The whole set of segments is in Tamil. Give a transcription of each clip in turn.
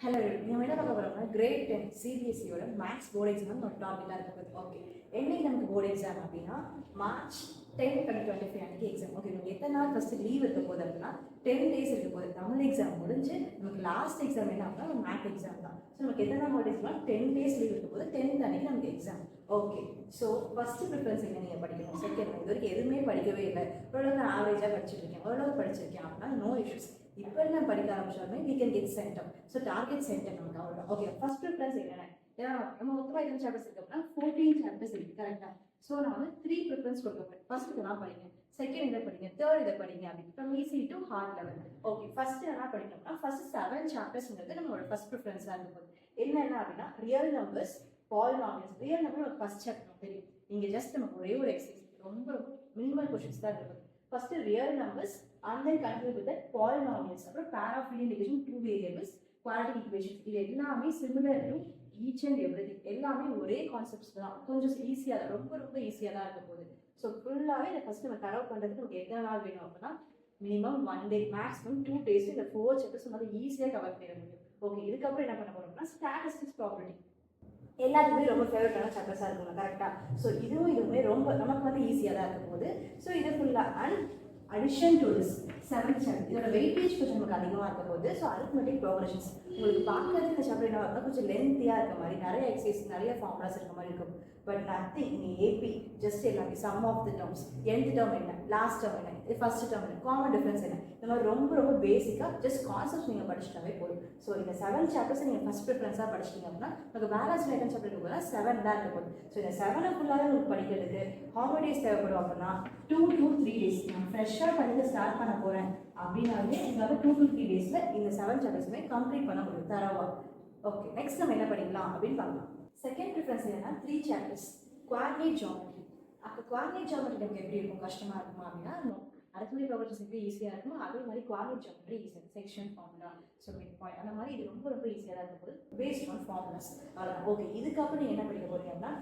ஹலோ, நம்ம என்ன பார்க்க போகிறோம்னா கிரேட் 10 சிபிஎஸ்சியோட மேக்ஸ் போர்டு எக்ஸாம் ஒரு டாப்பிக்காக இருக்குது. ஓகே, என்னைக்கு நமக்கு போர்டு எக்ஸாம் அப்படின்னா March 10, 2025 அன்றைக்கி எக்ஸாம். ஓகே, நமக்கு எத்தனை நாள் ஃபஸ்ட்டு லீவ் இருக்க போகுது அப்படின்னா 10 days இருக்க போகுது. தமிழ் எக்ஸாம் முடிஞ்சு நமக்கு லாஸ்ட் எக்ஸாம் என்ன அப்படின்னா நம்ம மேத் எக்ஸாம் தான். ஸோ நமக்கு எத்தனை நாள் போர்டு எக்ஸாம் 10 days லீவ் இருக்க போகுது. 10th அன்றைக்கி நமக்கு exam. Okay, so first preference என்ன நீங்கள் படிக்கணும். செகண்ட், இது வரைக்கும் எதுவுமே படிக்கவே இல்லை, ஓரளவுக்கு நான் ஆவரேஜாக படிச்சிருக்கேன், ஓரளவுக்கு படிச்சிருக்கேன் அப்படின்னா நோ இஷ்யூஸ். இப்போ நான் படிக்க ஆரம்பிச்சாலுமே we can get centum. So target centum நமக்கு அவ்வளோ. ஓகே, ஃபர்ஸ்ட் ப்ரிஃபரன்ஸ் என்னென்ன, ஏன்னா நம்ம மொத்தமாக எத்தனை சாப்டர்ஸ் இருக்கு அப்படின்னா 14 சாப்டர்ஸ் இருக்குது கரெக்டாக. ஸோ நான் வந்து 3 ப்ரிஃபரன்ஸ் கொடுப்பேன். ஃபர்ஸ்ட் இதெல்லாம் படிங்க, செகண்ட் இதை படிங்க, தேர்ட் இதை படிங்க அப்படின்னு from easy to heart level. Okay, first என்ன படிக்கணும்னா ஃபர்ஸ்ட் 7 சாப்டர்ஸ்ங்கிறது நம்மளோட ஃபர்ஸ்ட் ப்ரிஃபரன்ஸாக இருக்கும். என்னென்ன அப்படின்னா real numbers, polynomials. Real number ஒரு ஃபர்ஸ்ட் சாப்டர் தெரியும். இங்கே ஜஸ்ட் நமக்கு ஒரே ஒரு எக்ஸசைஸ், ரொம்ப மினிமல் கொஷின்ஸ் தான் இருக்கும். First real numbers and then continue with that polynomials. அப்புறம் pair of linear equation, two variables, quadratic equations. இது எல்லாமே similar to each and everything. எல்லாமே ஒரே கான்செப்ட்ஸ் தான், கொஞ்சம் ஈஸியாக தான், ரொம்ப ஈஸியாக தான் இருக்க போகுது. ஸோ ஃபுல்லாகவே இதை ஃபஸ்ட் நம்ம தரவு பண்ணுறதுக்கு நமக்கு எத்தனை நாள் வேணும் அப்படின்னா மினிமம் 1 day, மேக்ஸிமம் 2 days இந்த 4 சாப்டர்ஸ் வந்து ஈஸியாக கவர் பண்ணிட முடியும். ஓகே, இதுக்கப்புறம் என்ன பண்ண போகிறோம்னா ஸ்டாட்டிஸ்டிக்ஸ், ப்ராபர்ட்டி எல்லாத்துக்குமே ரொம்ப ஃபேவரட்டான சாப்டர்ஸாக இருக்குங்க கரெக்டாக. ஸோ இதுவுமே ரொம்ப நமக்கு வந்து ஈஸியாக தான் இருக்கும் போது. ஸோ இது ஃபுல்லாக and addition to this 7th chapter இதோட வெயிட்டேஜ் கொஞ்சம் நமக்கு அதிகமாக இருக்க போகுது. ஸோ அரித்மெட்டிக் ப்ரோக்ரஷன்ஸ் உங்களுக்கு பார்க்கறதுக்கு இந்த சாப்டர் என்ன இருந்தால் கொஞ்சம் லென்த்தியாக இருக்க மாதிரி, நிறைய எக்ஸசைஸ், நிறைய ஃபார்முலாஸ் இருக்க மாதிரி இருக்கும். பட் நத்திங் நீ ஏபி ஜஸ்ட் எல்லாமே sum of the terms, nth term என்ன, லாஸ்ட் டேர்ம் என்ன, இது ஃபர்ஸ்ட் டேர்ம் என்ன, காமன் டிஃபரன்ஸ் என்ன, இந்த மாதிரி ரொம்ப பேசிக்காக ஜஸ்ட் கான்செப்ட்ஸ் நீங்கள் படிச்சுட்டாவே போதும். ஸோ இந்த 7 சாப்டர்ஸை நீங்கள் ஃபஸ்ட் ப்ரிஃபரன்ஸாக படிச்சிட்டிங்க அப்படின்னா உங்களுக்கு பேலன்ஸ் செகண்ட் சாப்டர் கூட 7 தான் இருக்க போகுது. ஸோ இந்த 7 ஃபுல்லாகவே உங்களுக்கு படிக்கிறதுக்கு how many days தேவைப்படும் அப்படின்னா 2 to 3 days. நான் ஃப்ரெஷ்ஷாக படிக்க ஸ்டார்ட் பண்ண போகிறேன் அப்படின்னாலே உங்களால் 2 to 3 days இந்த 7 சாப்டர்ஸுமே கம்ப்ளீட் பண்ண முடியும் தரவா. ஓகே, நெக்ஸ்ட் நம்ம என்ன படிக்கலாம் அப்படின்னு பார்க்கலாம். செகண்ட் ப்ரிஃபரன்ஸ் என்னன்னா 3 சாப்டர்ஸ் குவாட்ரேட் ஜியோமெட்ரி. அப்போ குவாட்ரேட் ஜியோமெட்ரி நமக்கு எப்படி இருக்கும், கஷ்டமாக இருக்குமா அப்படின்னா அரித்மெட்டிக் ப்ரோக்ரஷன்ஸ் எப்படி ஈஸியாக இருக்கும், அதே மாதிரி குவாட்ரேட் ஜியோமெட்ரி ஈஸியாக, section formula, so mid point, அந்த மாதிரி இது ரொம்ப ஈஸியாக தான் இருக்கும் பேஸ்ட் ஆன் ஃபார்முலாஸ். அவ்வளோதான். ஓகே, இதுக்கப்புறம் நீங்கள் என்ன படிக்க போறீங்க அப்படின்னா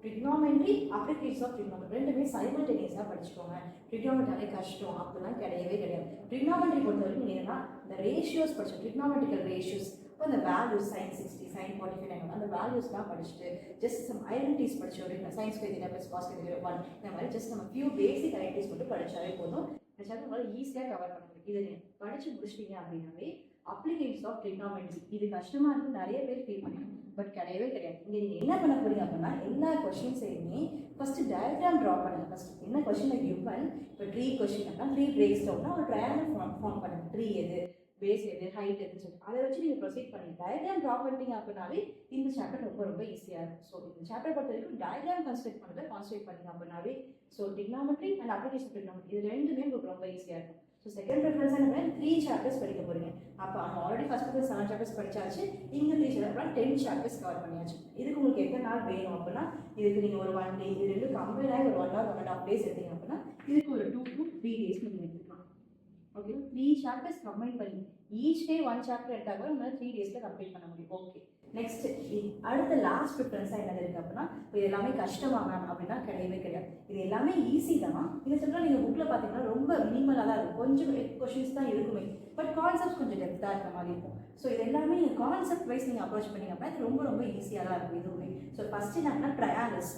ட்ரிக்னாமெட்ரி, அப்ளிகேஷன்ஸ் ஆஃப் ட்ரிக்னாமெட்ரி ரெண்டுமே சைமல்டேனியஸாக படிச்சுக்கோங்க. ட்ரிக்னாமெட்ரியாலே கஷ்டம் அப்படிலாம் கிடையாது. ட்ரிக்னாமெட்ரி பொறுத்த வரைக்கும் என்னன்னா இந்த ரேஷியோஸ் படிச்சோம், ட்ரிக்னாமெட்ரிக்கல் ரேஷியோஸ். இப்போ அந்த வேல்யூஸ் sin 60, sin 45 அந்த வேல்யூஸ்லாம் படிச்சுட்டு ஜஸ்ட் சம் ஐடென்டிட்டிஸ் படிச்சோம். sin square theta plus cos square theta 1 இந்த மாதிரி ஜஸ்ட் நம்ம ஃபியூ பேசிக் ஐடென்டிட்டிஸ் மட்டும் படிச்சாலே போதும். படிச்சாலும் உங்களால் ஈஸியாக கவர் பண்ண முடியும். இதை நீங்கள் படிச்சு முடிச்சிட்டீங்க அப்படின்னாவே அப்ளிகேஷன்ஸ் ஆஃப் ட்ரிக்னாமெட்ரி இது கஷ்டமாக இருக்கு நிறைய பேர் ஃபீல் பண்ணுவாங்க, பட் கிடையவே கிடையாது. இங்கே நீங்கள் என்ன பண்ண போறீங்க அப்படின்னா எல்லா கொஸ்டின்ஸையுமே ஃபர்ஸ்ட் டயக்ராம் ட்ரா பண்ணுங்க. ஃபர்ஸ்ட் என்ன கொஸ்டின் கிவன், இப்போ ட்ரீ கொஸ்டின் அப்படின்னா ட்ரீ பிரேக்ஸ் டவுன்னா ஒரு ட்ரையாங்கிள் ஃபார்ம் பண்ணுங்க. ட்ரீ எது, பேஸ் எது, ஹைட் எதுன்னு சொல்லி அதை வச்சு நீங்கள் ப்ரொசீட் பண்ணி டயக்ராம் ட்ரா பண்ணிட்டீங்க அப்படின்னாவே இந்த சாப்டர் ரொம்ப ஈஸியாக இருக்கும். ஸோ இந்த சாப்டர் பொறுத்த வரைக்கும் டயக்ராம் கன்ஸ்ட்ரக்ட் பண்ணுறதை கான்சன்ட்ரேட் பண்ணிங்க அப்படின்னாவே so trigonometry and application trigonometry இது ரெண்டுமே உங்களுக்கு ரொம்ப ஈஸியாக இருக்கும். ஸோ செகண்ட் ப்ரிஃபரன்ஸ் என்ன 3 சாப்டர்ஸ் படிக்க போறீங்க. அப்போ நம்ம ஆல்ரெடி ஃபர்ஸ்ட் ப்ரிஃபரன்ஸ் 7 சாப்டர்ஸ் படிச்சாச்சு, இங்கே 3 சாப்டர் 10 சாப்டர்ஸ் கவர் பண்ணியாச்சு. இதுக்கு உங்களுக்கு எத்தனை நாள் வேணும் அப்படின்னா இதுக்கு நீங்கள் ஒரு 1 day, இது ரெண்டு கம்பைன் ஆகி ஒரு 1 or 1.5 days எடுத்தீங்க அப்படின்னா இதுக்கு ஒரு 2 to 3 days நீங்கள் எடுத்துக்கலாம். ஓகே, 3 சாப்டர்ஸ் கம்பைன் பண்ணி ஈச் டே 1 சாப்டர் எடுத்தால் கூட நம்மளால் 3 days கம்ப்ளீட் பண்ண முடியும். ஓகே, நெக்ஸ்ட் அடுத்த லாஸ்ட் ப்ரிஃபரன்ஸாக என்ன இருக்குது அப்படின்னா இது எல்லாமே கஷ்டமாக மேம் அப்படின்னா கிடையாது. இது எல்லாமே ஈஸி தான். இதை சொல்ல நீங்கள் புக்கில் பார்த்தீங்கன்னா ரொம்ப மினிமலாக தான் இருக்கும், கொஞ்சம் கொஷின்ஸ் தான் இருக்குமே, பட் கான்செப்ட் கொஞ்சம் டெப்த்தாக இருக்க மாதிரி இருக்கும். ஸோ இது எல்லாமே நீங்கள் கான்செப்ட் வைஸ் நீங்கள் அப்ரோச் பண்ணிங்க அப்படின்னா இது ரொம்ப ஈஸியாக தான் இருக்கும் இதுவுமே. ஸோ ஃபர்ஸ்ட் என்னன்னா ட்ரையாங்கிள்ஸ்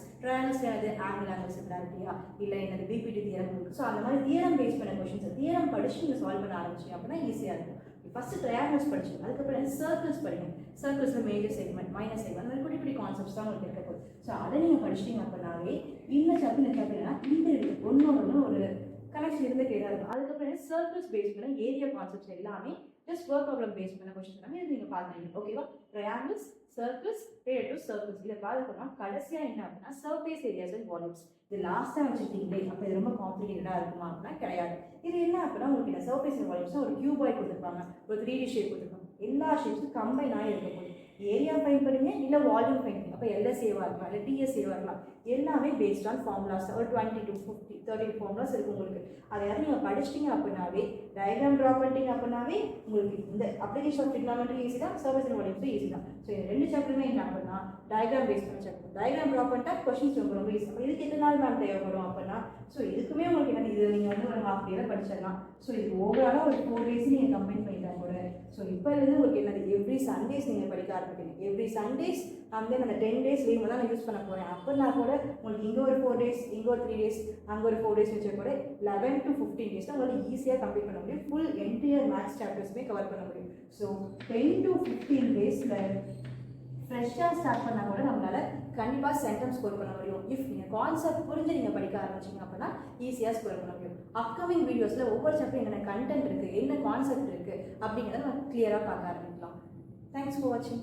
என்னது, ஆங்கிள் சிமிலாரிட்டியா இல்லை என்னது பிபிடி தியரம் இருக்குது. ஸோ அந்த மாதிரி தியரம் பேஸ் பண்ண கொஷின்ஸ் தியரம் படிச்சு நீங்கள் சால்வ் பண்ண ஆரம்பிச்சிங்க அப்படின்னா ஈஸியாக இருக்கும். ஃபர்ஸ்ட் ட்ரையாங்கிள்ஸ் படிச்சுங்க, அதுக்கப்புறம் சர்க்கிள்ஸ் படிங்க. சர்க்கிள்ஸில் மேஜர் செக்மெண்ட், மைனர் செக்மெண்ட், அந்த மாதிரி குட்டி கான்செப்ட்ஸ் தான் உங்களுக்கு இருக்க போகுது. ஸோ அதை நீங்கள் படிச்சிட்டிங்க அப்படின்னாவே இந்த சாப்டர்னா இந்த ஒன்று ஒரு கனெக்ஷன் இருந்துகிட்டே தான் இருக்கும். அதுக்கப்புறம் சர்க்கிள்ஸ் பேஸ் பண்ண ஏரியா கான்செப்ட்ஸ் எல்லாமே ஜஸ்ட் ஒர்க் ப்ராப்ளம் பேஸ் பண்ண கொஸ்டின் எல்லாமே இது நீங்கள் பார்த்துருக்கீங்க. ஓகேவா, ட்ரையாங்கிள்ஸ், சர்க்கிள்ஸ், ரிலேட்டிவ் சர்க்கிள்ஸ் இதை பார்த்துக்கோனா கடைசியாக என்ன அப்படின்னா சர்ஃபேஸ் ஏரியாஸ் அண்ட் வால்யூம்ஸ். இது லாஸ்ட்டாக வச்சுட்டீங்களே அப்போ இது ரொம்ப காம்ப்ளிகேட்டடாக இருக்குமா அப்படின்னா கிடையாது. இது என்ன அப்படின்னா உங்களுக்கு இந்த சர்ஃபேஸ் அண்ட் வால்யூம்ஸ் ஒரு கியூபாய் கொடுத்துருப்பாங்க, ஒரு 3D ஷேப் கொடுத்துருப்பாங்க, எல்லா ஷேப்ஸும் கம்பைன் ஆகி இருக்க போகுது. ஏரியா ஃபைன் பண்ணுங்க இல்லை வால்யூம் ஃபைன் பண்ணுங்க. அப்போ எல்எஸ்ஏவாக இருக்கலாம் இல்லை டிஎஸ்ஏவாக இருக்கலாம், எல்லாமே பேஸ்ட் ஆன் ஃபார்முலாஸ். ஒரு 20 to 50, 30 ஃபார்முலாஸ் இருக்குது உங்களுக்கு. அதை யாரும் நீங்கள் படிச்சிட்டிங்க அப்படின்னாவே டயக்ராம் ட்ரா பண்ணிட்டீங்க அப்படின்னாவே உங்களுக்கு இந்த அப்ளிகேஷன் ஆஃப் ட்ரிக்னாமெட்ரி ஈஸி தான், சர்ஃபேஸ் அண்ட் வால்யூம்ஸும் ஈஸி தான். ஸோ இந்த 2 சாப்டருமே என்ன அப்படின்னா டயக்ராம் பேஸ் பண்ண சாப்டர். டயக்ராம் ட்ரா பண்ணிட்டா கொஸ்டின்ஸ் ரொம்ப ஈஸி. அப்போ இதுக்கு எத்தனை நாள் மேம் தேவைப்படும் அப்படின்னா ஸோ இதுக்குமே உங்களுக்கு என்ன இது நீங்கள் வந்து ஒரு half day படிச்சிடலாம். ஸோ இது ஓவராலாக ஒரு 4 days நீங்கள் கம்பைன் பண்ணிட்டா கூட ஸோ இப்போலேருந்து உங்களுக்கு என்னது எவ்ரி சண்டேஸ் நீங்கள் படிக்க ஆரம்பிக்கணும். எவ்ரி சண்டேஸ் அந்த 10 டேஸ் லீவ் தான் நான் யூஸ் பண்ண போகிறேன். அப்படின்னா கூட உங்களுக்கு இங்கே ஒரு 4 டேஸ், இங்கே ஒரு 3 டேஸ், அங்கே ஒரு 4 டேஸ் வச்சா கூட 11 to 15 டேஸ் உங்களால் ஈஸியாக கம்ப்ளீட் பண்ண முடியும். ஃபுல் என்டையர் மேத்ஸ் சாப்டர்ஸுமே கவர் பண்ண முடியும். ஸோ 10 to 15 டேஸில் ஃப்ரெஷ்ஷாக ஸ்டார்ட் பண்ணால் கூட நம்மளால் கண்டிப்பாக சென்டம் ஸ்கோர் பண்ண முடியும். இஃப் நீங்கள் கான்செப்ட் புரிஞ்சு நீங்கள் படிக்க ஆரம்பிச்சிங்க அப்படின்னா ஈஸியாக ஸ்கோர் பண்ண முடியும். அப்கமிங் வீடியோஸில் ஒவ்வொரு சாப்டர் என்னென்ன கண்டென்ட் இருக்குது, என்ன கான்செப்ட் இருக்குது அப்படிங்கிறத நம்ம கிளியராக பார்க்க ஆரம்பிக்கலாம். தேங்க்ஸ் ஃபார் வாட்சிங்.